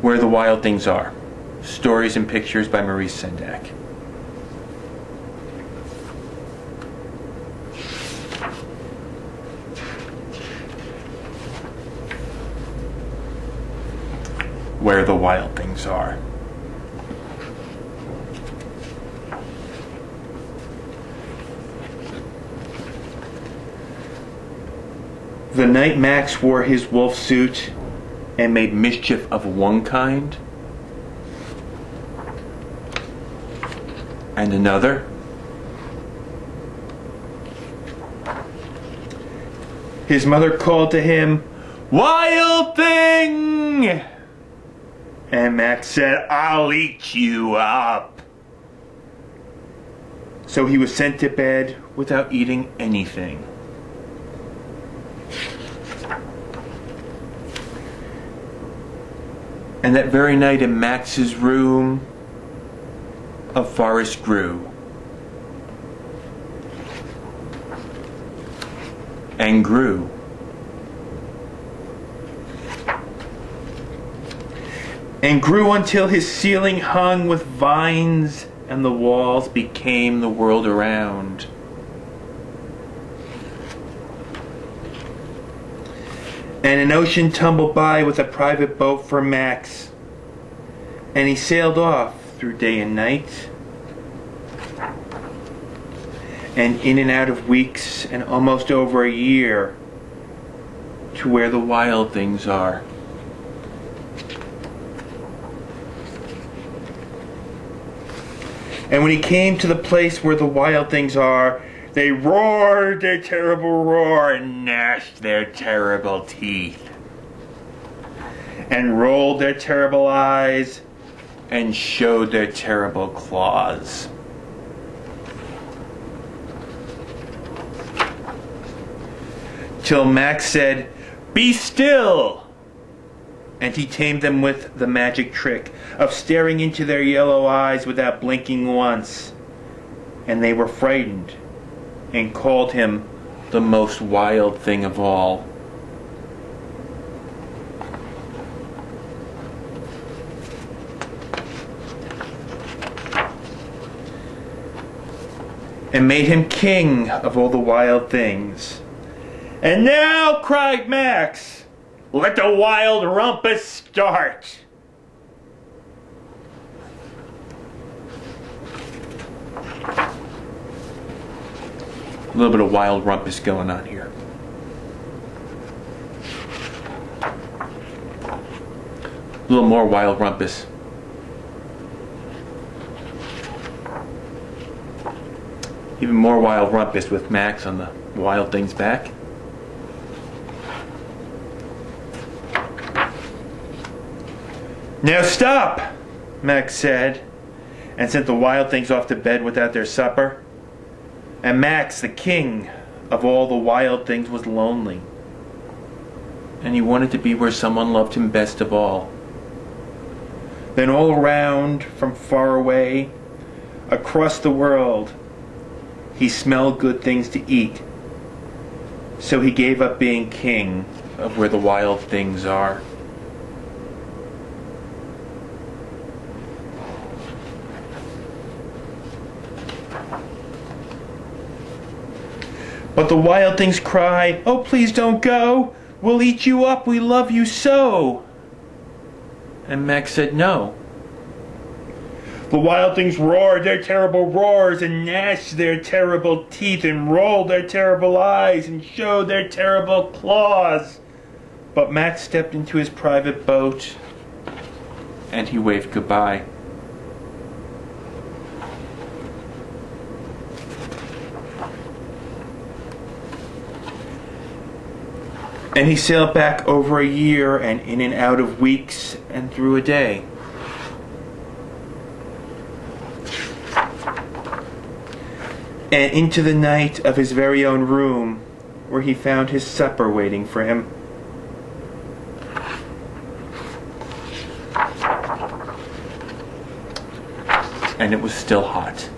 Where the Wild Things Are. Stories and pictures by Maurice Sendak. Where the Wild Things Are. The night Max wore his wolf suit and made mischief of one kind and another, his mother called to him, "Wild Thing!" And Max said, "I'll eat you up." So he was sent to bed without eating anything. And that very night in Max's room, a forest grew. And grew. And grew until his ceiling hung with vines and the walls became the world around. And an ocean tumbled by with a private boat for Max. And he sailed off through day and night. And in and out of weeks and almost over a year to where the wild things are. And when he came to the place where the wild things are, they roared their terrible roar and gnashed their terrible teeth and rolled their terrible eyes and showed their terrible claws. Till Max said, "Be still!" And he tamed them with the magic trick of staring into their yellow eyes without blinking once. And they were frightened and called him the most wild thing of all. And made him king of all the wild things. "And now," cried Max, "let the wild rumpus start." A little bit of wild rumpus going on here. A little more wild rumpus. Even more wild rumpus with Max on the wild thing's back. "Now stop," Max said, and sent the wild things off to bed without their supper. And Max, the king of all the wild things, was lonely. And he wanted to be where someone loved him best of all. Then all around, from far away, across the world, he smelled good things to eat. So he gave up being king of where the wild things are. But the wild things cry, "Oh, please don't go. We'll eat you up. We love you so." And Max said no. The wild things roared their terrible roars and gnashed their terrible teeth and rolled their terrible eyes and showed their terrible claws. But Max stepped into his private boat and he waved goodbye. And he sailed back over a year and in and out of weeks and through a day. And into the night of his very own room where he found his supper waiting for him. And it was still hot.